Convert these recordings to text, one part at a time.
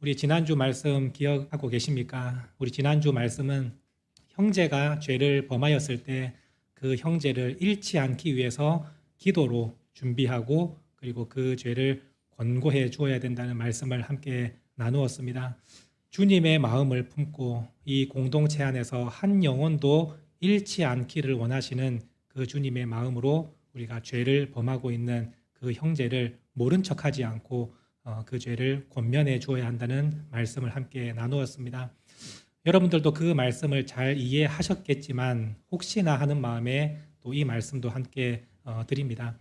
우리 지난주 말씀 기억하고 계십니까? 우리 지난주 말씀은 형제가 죄를 범하였을 때 그 형제를 잃지 않기 위해서 기도로 준비하고 그리고 그 죄를 권고해 주어야 된다는 말씀을 함께 나누었습니다. 주님의 마음을 품고 이 공동체 안에서 한 영혼도 잃지 않기를 원하시는 그 주님의 마음으로 우리가 죄를 범하고 있는 그 형제를 모른 척하지 않고 그 죄를 권면해 주어야 한다는 말씀을 함께 나누었습니다. 여러분들도 그 말씀을 잘 이해하셨겠지만 혹시나 하는 마음에 또 이 말씀도 함께 드립니다.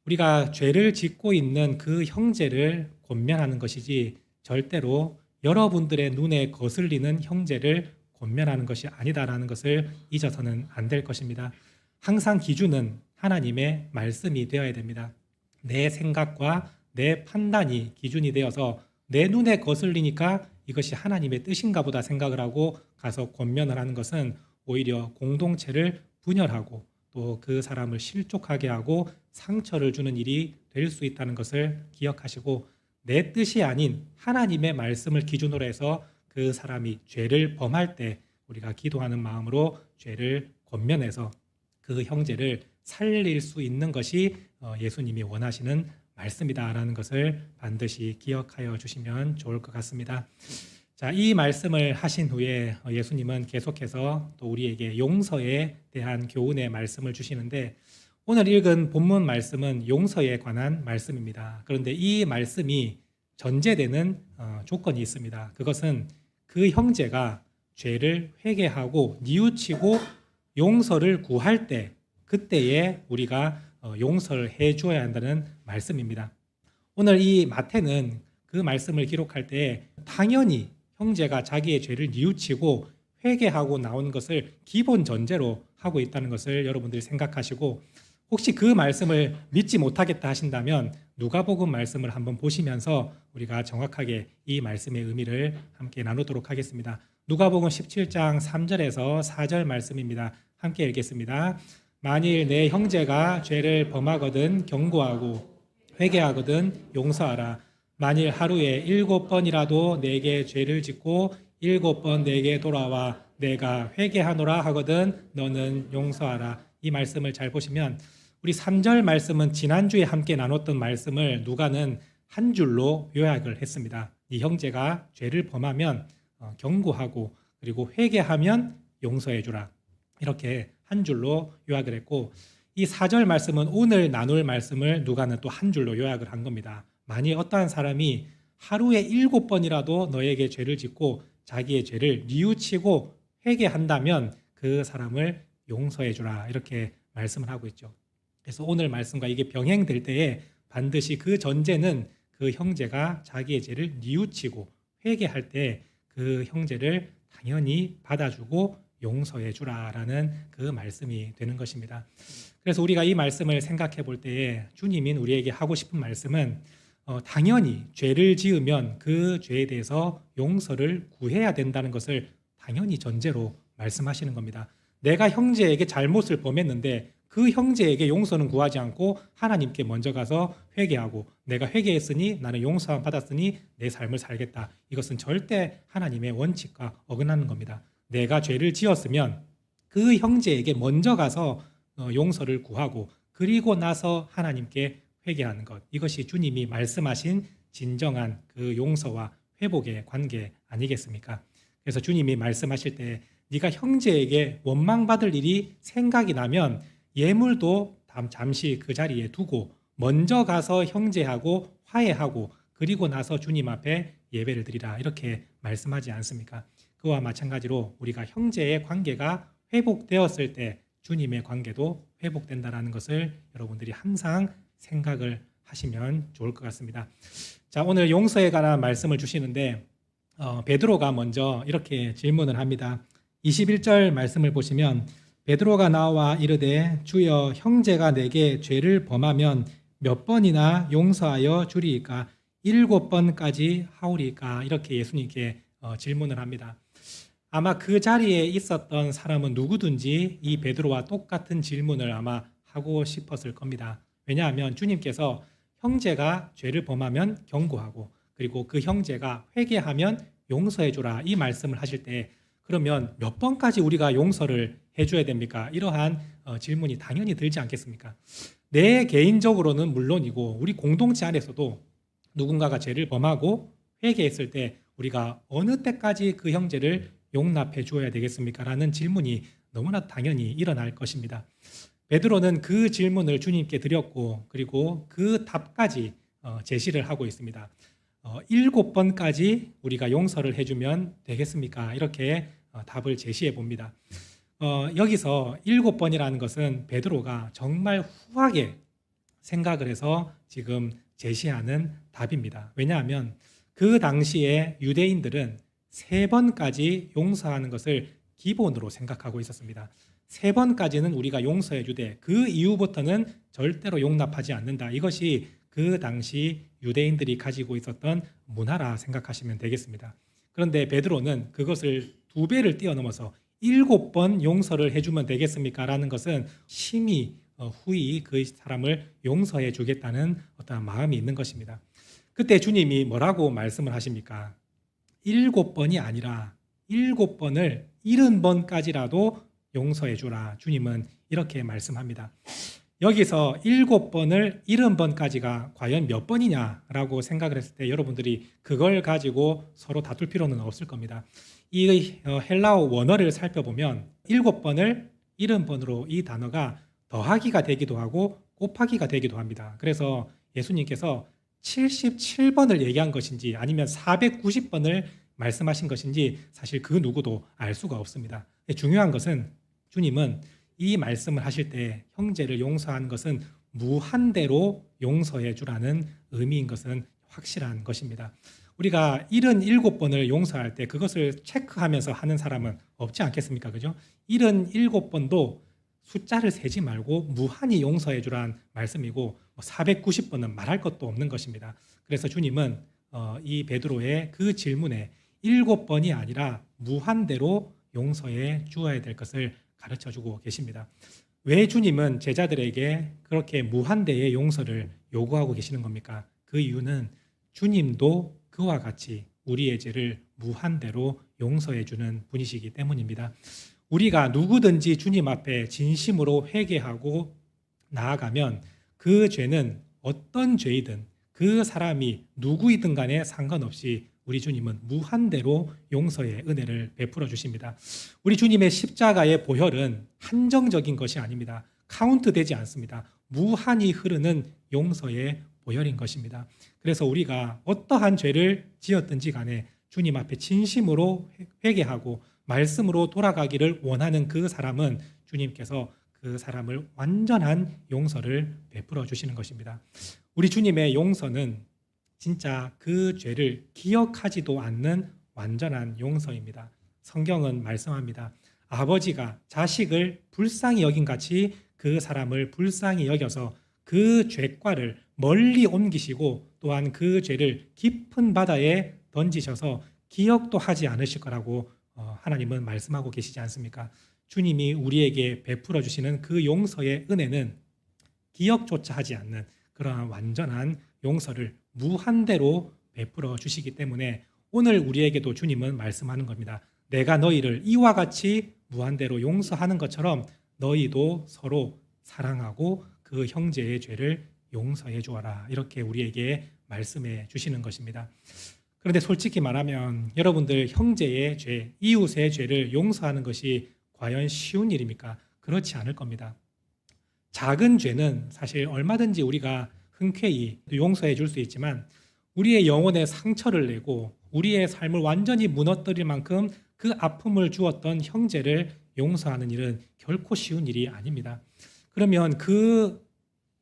우리가 죄를 짓고 있는 그 형제를 권면하는 것이지 절대로 여러분들의 눈에 거슬리는 형제를 권면하는 것이 아니다라는 것을 잊어서는 안 될 것입니다. 항상 기준은 하나님의 말씀이 되어야 됩니다. 내 생각과 내 판단이 기준이 되어서 내 눈에 거슬리니까 이것이 하나님의 뜻인가 보다 생각을 하고 가서 권면을 하는 것은 오히려 공동체를 분열하고 또 그 사람을 실족하게 하고 상처를 주는 일이 될 수 있다는 것을 기억하시고 내 뜻이 아닌 하나님의 말씀을 기준으로 해서 그 사람이 죄를 범할 때 우리가 기도하는 마음으로 죄를 권면해서 그 형제를 살릴 수 있는 것이 예수님이 원하시는 말씀이다라는 것을 반드시 기억하여 주시면 좋을 것 같습니다. 자, 이 말씀을 하신 후에 예수님은 계속해서 또 우리에게 용서에 대한 교훈의 말씀을 주시는데 오늘 읽은 본문 말씀은 용서에 관한 말씀입니다. 그런데 이 말씀이 전제되는 조건이 있습니다. 그것은 그 형제가 죄를 회개하고 뉘우치고 용서를 구할 때 그때에 우리가 용서를 해 주어야 한다는 말씀입니다. 오늘 이 마태는 그 말씀을 기록할 때 당연히 형제가 자기의 죄를 뉘우치고 회개하고 나오는 것을 기본 전제로 하고 있다는 것을 여러분들이 생각하시고 혹시 그 말씀을 믿지 못하겠다 하신다면 누가복음 말씀을 한번 보시면서 우리가 정확하게 이 말씀의 의미를 함께 나누도록 하겠습니다. 누가복음 17장 3절에서 4절 말씀입니다. 함께 읽겠습니다. 만일 내 형제가 죄를 범하거든 경고하고 회개하거든 용서하라. 만일 하루에 7번이라도 내게 죄를 짓고 7번 내게 돌아와 내가 회개하노라 하거든 너는 용서하라. 이 말씀을 잘 보시면 우리 3절 말씀은 지난주에 함께 나눴던 말씀을 누가는 한 줄로 요약을 했습니다. 이 형제가 죄를 범하면 경고하고 그리고 회개하면 용서해 주라. 이렇게 한 줄로 요약을 했고 이 4절 말씀은 오늘 나눌 말씀을 누가는 또 한 줄로 요약을 한 겁니다. 만일 어떠한 사람이 하루에 7번이라도 너에게 죄를 짓고 자기의 죄를 뉘우치고 회개한다면 그 사람을 용서해 주라. 이렇게 말씀을 하고 있죠. 그래서 오늘 말씀과 이게 병행될 때에 반드시 그 전제는 그 형제가 자기의 죄를 뉘우치고 회개할 때 그 형제를 당연히 받아주고 용서해 주라라는 그 말씀이 되는 것입니다. 그래서 우리가 이 말씀을 생각해 볼 때에 주님인 우리에게 하고 싶은 말씀은 당연히 죄를 지으면 그 죄에 대해서 용서를 구해야 된다는 것을 당연히 전제로 말씀하시는 겁니다. 내가 형제에게 잘못을 범했는데 그 형제에게 용서는 구하지 않고 하나님께 먼저 가서 회개하고 내가 회개했으니 나는 용서함 받았으니 내 삶을 살겠다. 이것은 절대 하나님의 원칙과 어긋나는 겁니다. 내가 죄를 지었으면 그 형제에게 먼저 가서 용서를 구하고 그리고 나서 하나님께 회개하는 것. 이것이 주님이 말씀하신 진정한 그 용서와 회복의 관계 아니겠습니까? 그래서 주님이 말씀하실 때 네가 형제에게 원망받을 일이 생각이 나면 예물도 잠시 그 자리에 두고 먼저 가서 형제하고 화해하고 그리고 나서 주님 앞에 예배를 드리라. 이렇게 말씀하지 않습니까? 그와 마찬가지로 우리가 형제의 관계가 회복되었을 때 주님의 관계도 회복된다는 것을 여러분들이 항상 생각을 하시면 좋을 것 같습니다. 자, 오늘 용서에 관한 말씀을 주시는데 베드로가 먼저 이렇게 질문을 합니다. 21절 말씀을 보시면 베드로가 나와 이르되 주여 형제가 내게 죄를 범하면 몇 번이나 용서하여 주리이까 7번까지 하오리이까 이렇게 예수님께 질문을 합니다. 아마 그 자리에 있었던 사람은 누구든지 이 베드로와 똑같은 질문을 아마 하고 싶었을 겁니다. 왜냐하면 주님께서 형제가 죄를 범하면 경고하고 그리고 그 형제가 회개하면 용서해 주라 이 말씀을 하실 때 그러면 몇 번까지 우리가 용서를 해줘야 됩니까? 이러한 질문이 당연히 들지 않겠습니까? 내 개인적으로는 물론이고 우리 공동체 안에서도 누군가가 죄를 범하고 회개했을 때 우리가 어느 때까지 그 형제를 용납해 주어야 되겠습니까? 라는 질문이 너무나 당연히 일어날 것입니다. 베드로는 그 질문을 주님께 드렸고 그리고 그 답까지 제시를 하고 있습니다. 7번까지 우리가 용서를 해주면 되겠습니까? 이렇게 답을 제시해 봅니다. 여기서 7번이라는 것은 베드로가 정말 후하게 생각을 해서 지금 제시하는 답입니다. 왜냐하면 그 당시에 유대인들은 3번까지 용서하는 것을 기본으로 생각하고 있었습니다. 3번까지는 우리가 용서해 주되 그 이후부터는 절대로 용납하지 않는다. 이것이 그 당시 유대인들이 가지고 있었던 문화라 생각하시면 되겠습니다. 그런데 베드로는 그것을 2배를 뛰어넘어서 7번 용서를 해주면 되겠습니까? 라는 것은 심히 후히 그 사람을 용서해 주겠다는 어떤 마음이 있는 것입니다. 그때 주님이 뭐라고 말씀을 하십니까? 7번이 아니라 7번을 70번까지라도 용서해 주라. 주님은 이렇게 말씀합니다. 여기서 7번을 70번까지가 과연 몇 번이냐라고 생각을 했을 때 여러분들이 그걸 가지고 서로 다툴 필요는 없을 겁니다. 이 헬라어 원어를 살펴보면 7번을 70번으로 이 단어가 더하기가 되기도 하고 곱하기가 되기도 합니다. 그래서 예수님께서 77번을 얘기한 것인지 아니면 490번을 말씀하신 것인지 사실 그 누구도 알 수가 없습니다. 중요한 것은 주님은 이 말씀을 하실 때 형제를 용서하는 것은 무한대로 용서해 주라는 의미인 것은 확실한 것입니다. 우리가 77번을 용서할 때 그것을 체크하면서 하는 사람은 없지 않겠습니까? 그죠? 77번도 숫자를 세지 말고 무한히 용서해 주라는 말씀이고 490번은 말할 것도 없는 것입니다. 그래서 주님은 이 베드로의 그 질문에 7번이 아니라 무한대로 용서해 주어야 될 것을 가르쳐주고 계십니다. 왜 주님은 제자들에게 그렇게 무한대의 용서를 요구하고 계시는 겁니까? 그 이유는 주님도 그와 같이 우리의 죄를 무한대로 용서해 주는 분이시기 때문입니다. 우리가 누구든지 주님 앞에 진심으로 회개하고 나아가면 그 죄는 어떤 죄이든 그 사람이 누구이든 간에 상관없이 우리 주님은 무한대로 용서의 은혜를 베풀어 주십니다. 우리 주님의 십자가의 보혈은 한정적인 것이 아닙니다. 카운트되지 않습니다. 무한히 흐르는 용서의 보혈인 것입니다. 그래서 우리가 어떠한 죄를 지었든지 간에 주님 앞에 진심으로 회개하고 말씀으로 돌아가기를 원하는 그 사람은 주님께서 그 사람을 완전한 용서를 베풀어 주시는 것입니다. 우리 주님의 용서는 진짜 그 죄를 기억하지도 않는 완전한 용서입니다. 성경은 말씀합니다. 아버지가 자식을 불쌍히 여긴 같이 그 사람을 불쌍히 여겨서 그 죄과를 멀리 옮기시고 또한 그 죄를 깊은 바다에 던지셔서 기억도 하지 않으실 거라고 하나님은 말씀하고 계시지 않습니까? 주님이 우리에게 베풀어 주시는 그 용서의 은혜는 기억조차 하지 않는 그러한 완전한 용서를 무한대로 베풀어 주시기 때문에 오늘 우리에게도 주님은 말씀하는 겁니다. 내가 너희를 이와 같이 무한대로 용서하는 것처럼 너희도 서로 사랑하고 그 형제의 죄를 용서해 주어라. 이렇게 우리에게 말씀해 주시는 것입니다. 그런데 솔직히 말하면 여러분들 형제의 죄, 이웃의 죄를 용서하는 것이 과연 쉬운 일입니까? 그렇지 않을 겁니다. 작은 죄는 사실 얼마든지 우리가 흔쾌히 용서해 줄 수 있지만 우리의 영혼에 상처를 내고 우리의 삶을 완전히 무너뜨릴 만큼 그 아픔을 주었던 형제를 용서하는 일은 결코 쉬운 일이 아닙니다. 그러면 그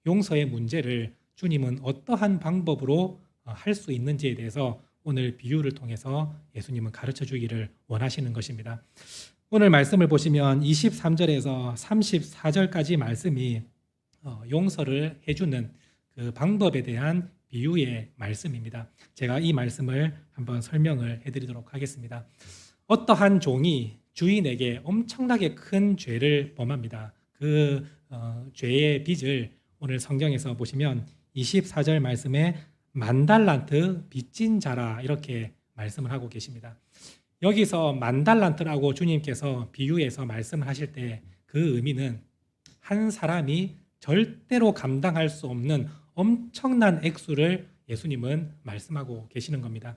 용서의 문제를 주님은 어떠한 방법으로 할 수 있는지에 대해서 오늘 비유를 통해서 예수님은 가르쳐 주기를 원하시는 것입니다. 오늘 말씀을 보시면 23절에서 34절까지 말씀이 용서를 해주는 그 방법에 대한 비유의 말씀입니다. 제가 이 말씀을 한번 설명을 해드리도록 하겠습니다. 어떠한 종이 주인에게 엄청나게 큰 죄를 범합니다. 그 죄의 빚을 오늘 성경에서 보시면 24절 말씀에 만달란트 빚진 자라 이렇게 말씀을 하고 계십니다. 여기서 만달란트라고 주님께서 비유해서 말씀을 하실 때 그 의미는 한 사람이 절대로 감당할 수 없는 엄청난 액수를 예수님은 말씀하고 계시는 겁니다.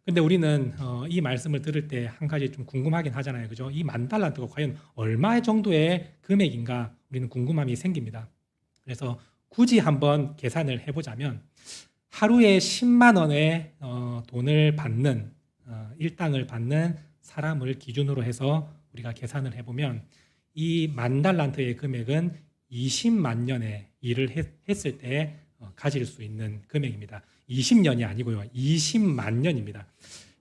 근데 우리는 이 말씀을 들을 때 한 가지 좀 궁금하긴 하잖아요. 그죠? 이 만달란트가 과연 얼마 정도의 금액인가 우리는 궁금함이 생깁니다. 그래서 굳이 한번 계산을 해보자면 하루에 10만 원의 돈을 받는 일당을 받는 사람을 기준으로 해서 우리가 계산을 해보면 이 만달란트의 금액은 20만 년의 일을 했을 때 가질 수 있는 금액입니다. 20년이 아니고요. 20만 년입니다.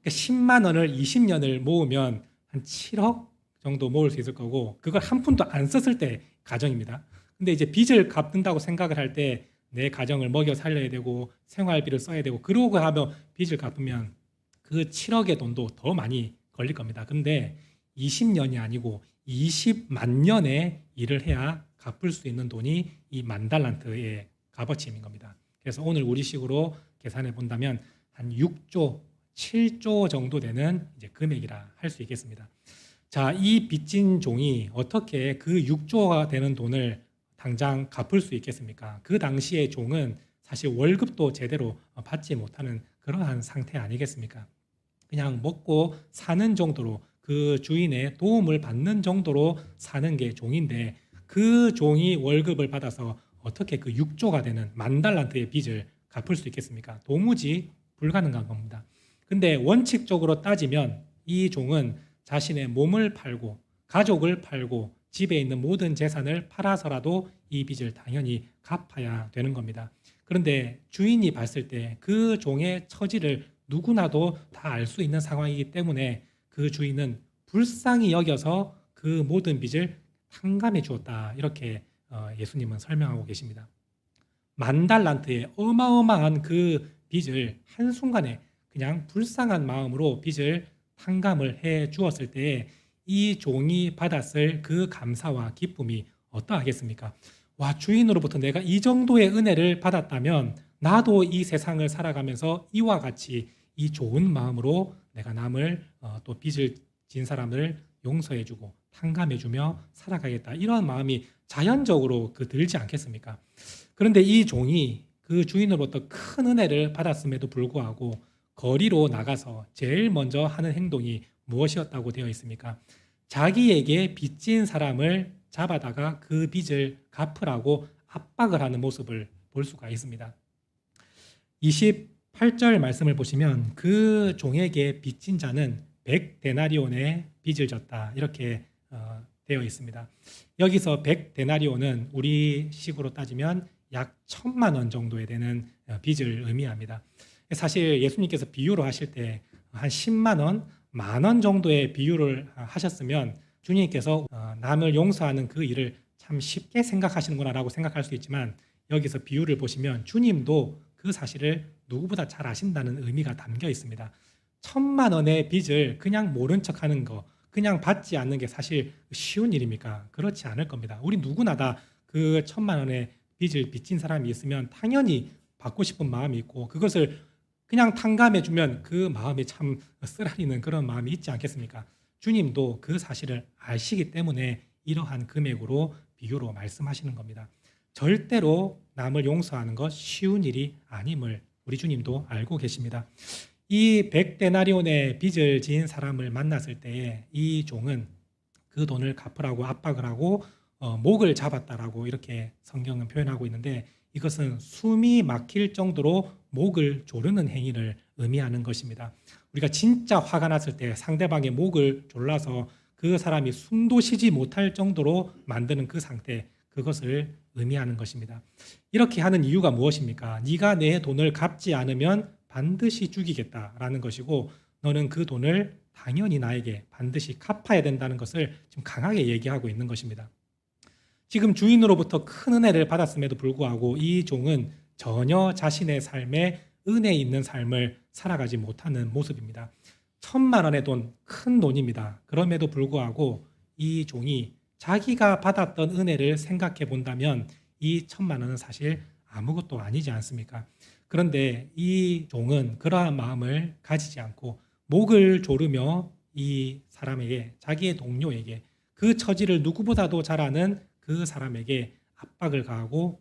그러니까 10만 원을 20년을 모으면 한 7억 정도 모을 수 있을 거고 그걸 한 푼도 안 썼을 때 가정입니다. 근데 이제 빚을 갚는다고 생각을 할 때 내 가정을 먹여 살려야 되고 생활비를 써야 되고 그러고 하면 빚을 갚으면 그 7억의 돈도 더 많이 걸릴 겁니다. 근데 20년이 아니고 20만 년의 일을 해야 갚을 수 있는 돈이 이 만달란트의 값어치인 겁니다. 그래서 오늘 우리식으로 계산해 본다면 한 6조, 7조 정도 되는 이제 금액이라 할 수 있겠습니다. 자, 이 빚진 종이 어떻게 그 6조가 되는 돈을 당장 갚을 수 있겠습니까? 그 당시의 종은 사실 월급도 제대로 받지 못하는 그러한 상태 아니겠습니까? 그냥 먹고 사는 정도로 그 주인의 도움을 받는 정도로 사는 게 종인데 그 종이 월급을 받아서 어떻게 그 6조가 되는 만달란트의 빚을 갚을 수 있겠습니까? 도무지 불가능한 겁니다. 근데 원칙적으로 따지면 이 종은 자신의 몸을 팔고 가족을 팔고 집에 있는 모든 재산을 팔아서라도 이 빚을 당연히 갚아야 되는 겁니다. 그런데 주인이 봤을 때 그 종의 처지를 누구나도 다 알 수 있는 상황이기 때문에 그 주인은 불쌍히 여겨서 그 모든 빚을 탕감해 주었다. 이렇게 예수님은 설명하고 계십니다. 만달란트의 어마어마한 그 빚을 한순간에 그냥 불쌍한 마음으로 빚을 탕감을 해 주었을 때에 이 종이 받았을 그 감사와 기쁨이 어떠하겠습니까? 와, 주인으로부터 내가 이 정도의 은혜를 받았다면 나도 이 세상을 살아가면서 이와 같이 이 좋은 마음으로 내가 남을 또 빚을 진 사람을 용서해주고 탕감해주며 살아가겠다. 이런 마음이 자연적으로 들지 않겠습니까? 그런데 이 종이 그 주인으로부터 큰 은혜를 받았음에도 불구하고 거리로 나가서 제일 먼저 하는 행동이 무엇이었다고 되어 있습니까? 자기에게 빚진 사람을 잡아다가 그 빚을 갚으라고 압박을 하는 모습을 볼 수가 있습니다. 28절 말씀을 보시면 그 종에게 빚진 자는 100데나리온의 빚을 졌다. 이렇게 되어 있습니다. 여기서 100데나리온은 우리 식으로 따지면 약 1,000만 원 정도에 되는 빚을 의미합니다. 사실 예수님께서 비유로 하실 때 한 10만 원, 10,000원 정도의 비유를 하셨으면 주님께서 남을 용서하는 그 일을 참 쉽게 생각하시는구나 라고 생각할 수 있지만 여기서 비유를 보시면 주님도 그 사실을 누구보다 잘 아신다는 의미가 담겨 있습니다. 1,000만 원의 빚을 그냥 모른 척하는 거, 그냥 받지 않는 게 사실 쉬운 일입니까? 그렇지 않을 겁니다. 우리 누구나 다 그 1,000만 원의 빚을 빚진 사람이 있으면 당연히 받고 싶은 마음이 있고 그것을 그냥 탕감해주면 그 마음이 참 쓰라리는 그런 마음이 있지 않겠습니까? 주님도 그 사실을 아시기 때문에 이러한 금액으로 비유로 말씀하시는 겁니다. 절대로 남을 용서하는 것 쉬운 일이 아님을 우리 주님도 알고 계십니다. 이 100데나리온의 빚을 지은 사람을 만났을 때에 이 종은 그 돈을 갚으라고 압박을 하고 목을 잡았다라고 이렇게 성경은 표현하고 있는데 이것은 숨이 막힐 정도로 목을 조르는 행위를 의미하는 것입니다. 우리가 진짜 화가 났을 때 상대방의 목을 졸라서 그 사람이 숨도 쉬지 못할 정도로 만드는 그 상태, 그것을 의미하는 것입니다. 이렇게 하는 이유가 무엇입니까? 네가 내 돈을 갚지 않으면 반드시 죽이겠다라는 것이고 너는 그 돈을 당연히 나에게 반드시 갚아야 된다는 것을 좀 강하게 얘기하고 있는 것입니다. 지금 주인으로부터 큰 은혜를 받았음에도 불구하고 이 종은 전혀 자신의 삶에 은혜 있는 삶을 살아가지 못하는 모습입니다. 1,000만 원의 돈, 큰 돈입니다. 그럼에도 불구하고 이 종이 자기가 받았던 은혜를 생각해 본다면 이 1,000만 원은 사실 아무것도 아니지 않습니까? 그런데 이 종은 그러한 마음을 가지지 않고 목을 조르며 이 사람에게, 자기의 동료에게, 그 처지를 누구보다도 잘 아는 그 사람에게 압박을 가하고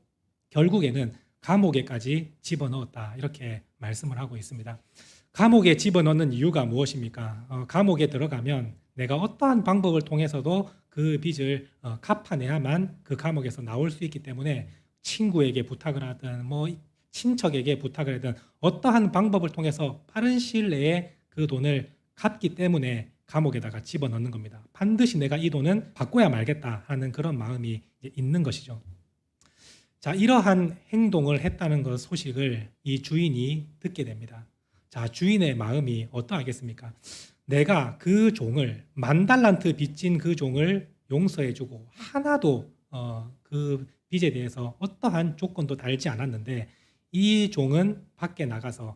결국에는 감옥에까지 집어넣었다, 이렇게 말씀을 하고 있습니다. 감옥에 집어넣는 이유가 무엇입니까? 감옥에 들어가면 내가 어떠한 방법을 통해서도 그 빚을 갚아내야만 그 감옥에서 나올 수 있기 때문에 친구에게 부탁을 하든 친척에게 부탁을 하든 어떠한 방법을 통해서 빠른 시일 내에 그 돈을 갚기 때문에 감옥에다가 집어넣는 겁니다. 반드시 내가 이 돈은 바꿔야 말겠다 하는 그런 마음이 있는 것이죠. 자, 이러한 행동을 했다는 것 소식을 이 주인이 듣게 됩니다. 자, 주인의 마음이 어떠하겠습니까? 내가 그 종을, 10,000달란트 빚진 그 종을 용서해주고 하나도 그 빚에 대해서 어떠한 조건도 달지 않았는데 이 종은 밖에 나가서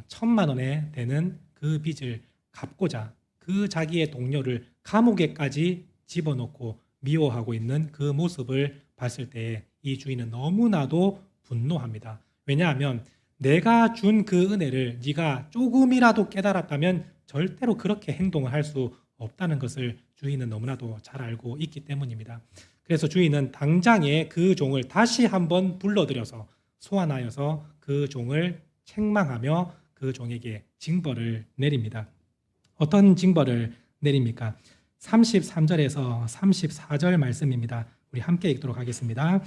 1,000,000원에 되는 그 빚을 갚고자 그 자기의 동료를 감옥에까지 집어넣고 미워하고 있는 그 모습을 봤을 때 이 주인은 너무나도 분노합니다. 왜냐하면 내가 준 그 은혜를 네가 조금이라도 깨달았다면 절대로 그렇게 행동을 할 수 없다는 것을 주인은 너무나도 잘 알고 있기 때문입니다. 그래서 주인은 당장에 그 종을 다시 한번 불러들여서 소환하여서 그 종을 책망하며 그 종에게 징벌을 내립니다. 어떤 징벌을 내립니까? 33절에서 34절 말씀입니다. 우리 함께 읽도록 하겠습니다.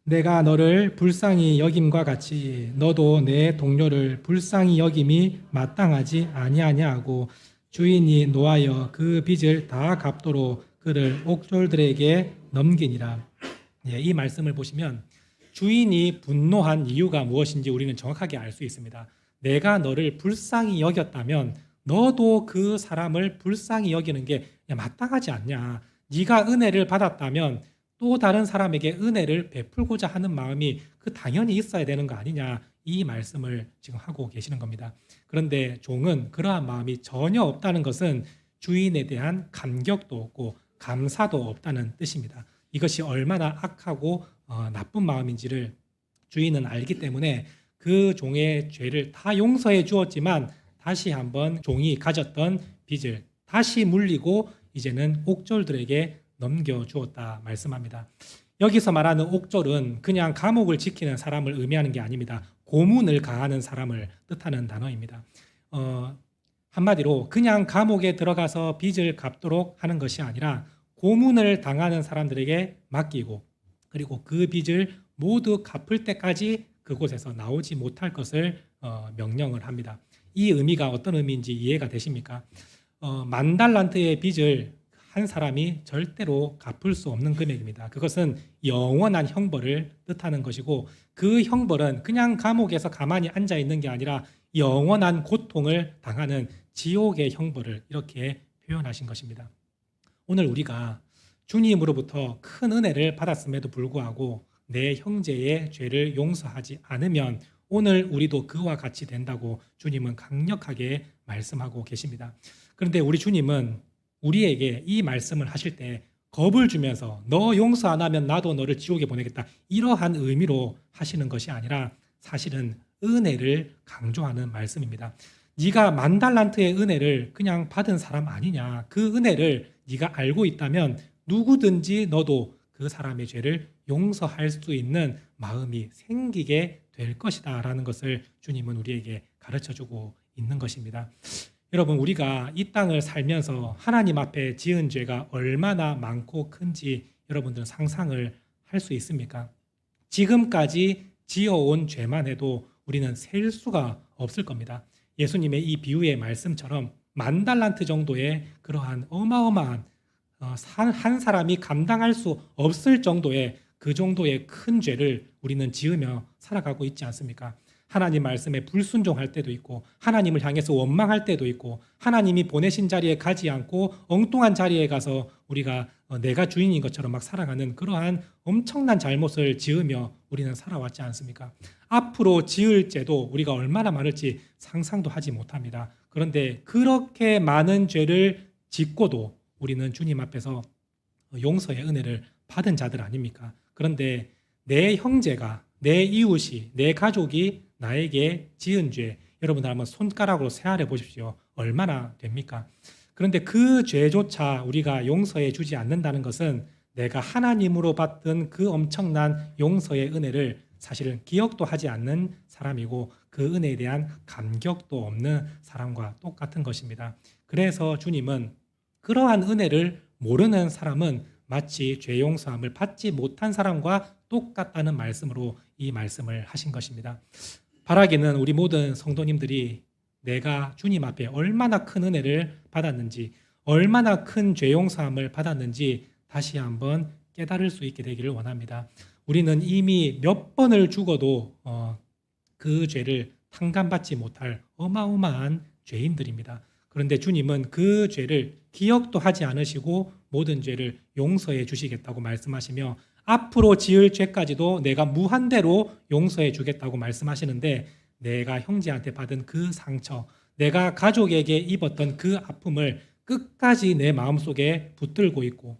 내가 너를 불쌍히 여김과 같이 너도 내 동료를 불쌍히 여김이 마땅하지 아니하냐 하고 주인이 노하여 그 빚을 다 갚도록 그를 옥졸들에게 넘기니라. 이 말씀을 보시면 주인이 분노한 이유가 무엇인지 우리는 정확하게 알 수 있습니다. 내가 너를 불쌍히 여겼다면 너도 그 사람을 불쌍히 여기는 게 마땅하지 않냐. 네가 은혜를 받았다면 또 다른 사람에게 은혜를 베풀고자 하는 마음이 당연히 있어야 되는 거 아니냐. 이 말씀을 지금 하고 계시는 겁니다. 그런데 종은 그러한 마음이 전혀 없다는 것은 주인에 대한 감격도 없고 감사도 없다는 뜻입니다. 이것이 얼마나 악하고 나쁜 마음인지를 주인은 알기 때문에 그 종의 죄를 다 용서해 주었지만 다시 한번 종이 가졌던 빚을 다시 물리고 이제는 옥졸들에게 넘겨주었다 말씀합니다. 여기서 말하는 옥졸은 그냥 감옥을 지키는 사람을 의미하는 게 아닙니다. 고문을 가하는 사람을 뜻하는 단어입니다. 한마디로 그냥 감옥에 들어가서 빚을 갚도록 하는 것이 아니라 고문을 당하는 사람들에게 맡기고 그리고 그 빚을 모두 갚을 때까지 그곳에서 나오지 못할 것을 명령을 합니다. 이 의미가 어떤 의미인지 이해가 되십니까? 10,000달란트의 빚을 한 사람이 절대로 갚을 수 없는 금액입니다. 그것은 영원한 형벌을 뜻하는 것이고 그 형벌은 그냥 감옥에서 가만히 앉아 있는 게 아니라 영원한 고통을 당하는 지옥의 형벌을 이렇게 표현하신 것입니다. 오늘 우리가 주님으로부터 큰 은혜를 받았음에도 불구하고 내 형제의 죄를 용서하지 않으면 오늘 우리도 그와 같이 된다고 주님은 강력하게 말씀하고 계십니다. 그런데 우리 주님은 우리에게 이 말씀을 하실 때 겁을 주면서 너 용서 안 하면 나도 너를 지옥에 보내겠다 이러한 의미로 하시는 것이 아니라 사실은 은혜를 강조하는 말씀입니다. 네가 10,000달란트의 은혜를 그냥 받은 사람 아니냐. 그 은혜를 네가 알고 있다면 누구든지 너도 그 사람의 죄를 용서할 수 있는 마음이 생기게 될 것이다 라는 것을 주님은 우리에게 가르쳐주고 있는 것입니다. 여러분, 우리가 이 땅을 살면서 하나님 앞에 지은 죄가 얼마나 많고 큰지 여러분들은 상상을 할 수 있습니까? 지금까지 지어온 죄만 해도 우리는 셀 수가 없을 겁니다. 예수님의 이 비유의 말씀처럼 10,000달란트 정도의 그러한 어마어마한 한 사람이 감당할 수 없을 정도의 그 정도의 큰 죄를 우리는 지으며 살아가고 있지 않습니까? 하나님 말씀에 불순종할 때도 있고 하나님을 향해서 원망할 때도 있고 하나님이 보내신 자리에 가지 않고 엉뚱한 자리에 가서 우리가 내가 주인인 것처럼 막 살아가는 그러한 엄청난 잘못을 지으며 우리는 살아왔지 않습니까? 앞으로 지을 죄도 우리가 얼마나 많을지 상상도 하지 못합니다. 그런데 그렇게 많은 죄를 짓고도 우리는 주님 앞에서 용서의 은혜를 받은 자들 아닙니까? 그런데 내 형제가, 내 이웃이, 내 가족이 나에게 지은 죄, 여러분들 한번 손가락으로 세알해 보십시오. 얼마나 됩니까? 그런데 그 죄조차 우리가 용서해 주지 않는다는 것은 내가 하나님으로 받던 그 엄청난 용서의 은혜를 사실은 기억도 하지 않는 사람이고 그 은혜에 대한 감격도 없는 사람과 똑같은 것입니다. 그래서 주님은 그러한 은혜를 모르는 사람은 마치 죄 용서함을 받지 못한 사람과 똑같다는 말씀으로 이 말씀을 하신 것입니다. 바라기는 우리 모든 성도님들이 내가 주님 앞에 얼마나 큰 은혜를 받았는지, 얼마나 큰 죄 용서함을 받았는지 다시 한번 깨달을 수 있게 되기를 원합니다. 우리는 이미 몇 번을 죽어도 그 죄를 탕감받지 못할 어마어마한 죄인들입니다. 그런데 주님은 그 죄를 기억도 하지 않으시고 모든 죄를 용서해 주시겠다고 말씀하시며 앞으로 지을 죄까지도 내가 무한대로 용서해 주겠다고 말씀하시는데 내가 형제한테 받은 그 상처, 내가 가족에게 입었던 그 아픔을 끝까지 내 마음속에 붙들고 있고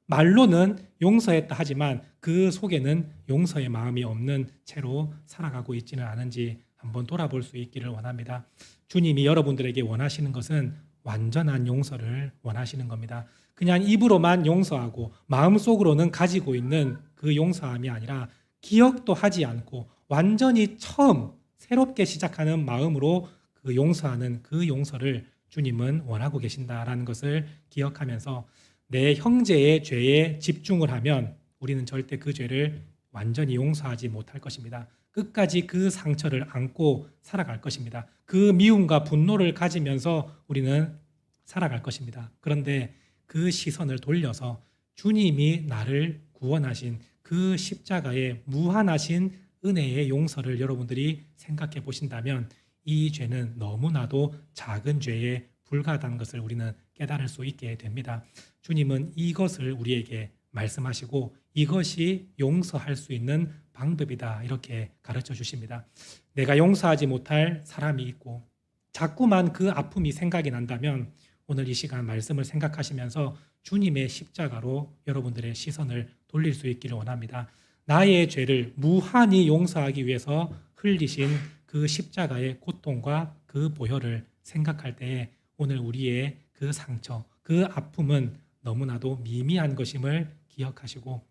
말로는 용서했다 하지만 그 속에는 용서의 마음이 없는 채로 살아가고 있지는 않은지 한번 돌아볼 수 있기를 원합니다. 주님이 여러분들에게 원하시는 것은 완전한 용서를 원하시는 겁니다. 그냥 입으로만 용서하고 마음속으로는 가지고 있는 그 용서함이 아니라 기억도 하지 않고 완전히 처음 새롭게 시작하는 마음으로 그 용서하는 그 용서를 주님은 원하고 계신다라는 것을 기억하면서 내 형제의 죄에 집중을 하면 우리는 절대 그 죄를 완전히 용서하지 못할 것입니다. 끝까지 그 상처를 안고 살아갈 것입니다. 그 미움과 분노를 가지면서 우리는 살아갈 것입니다. 그런데 그 시선을 돌려서 주님이 나를 구원하신 그 십자가의 무한하신 은혜의 용서를 여러분들이 생각해 보신다면 이 죄는 너무나도 작은 죄에 불과하다는 것을 우리는 깨달을 수 있게 됩니다. 주님은 이것을 우리에게 말씀하시고 이것이 용서할 수 있는 방법이다 이렇게 가르쳐 주십니다. 내가 용서하지 못할 사람이 있고 자꾸만 그 아픔이 생각이 난다면 오늘 이 시간 말씀을 생각하시면서 주님의 십자가로 여러분들의 시선을 돌릴 수 있기를 원합니다. 나의 죄를 무한히 용서하기 위해서 흘리신 그 십자가의 고통과 그 보혈을 생각할 때에 오늘 우리의 그 상처, 그 아픔은 너무나도 미미한 것임을 기억하시고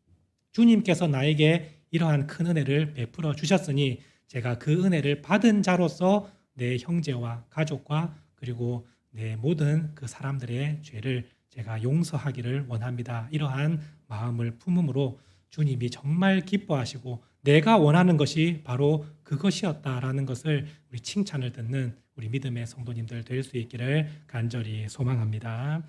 주님께서 나에게 이러한 큰 은혜를 베풀어 주셨으니 제가 그 은혜를 받은 자로서 내 형제와 가족과 그리고 내 모든 그 사람들의 죄를 제가 용서하기를 원합니다. 이러한 마음을 품음으로 주님이 정말 기뻐하시고 내가 원하는 것이 바로 그것이었다라는 것을 우리 칭찬을 듣는 우리 믿음의 성도님들 될 수 있기를 간절히 소망합니다.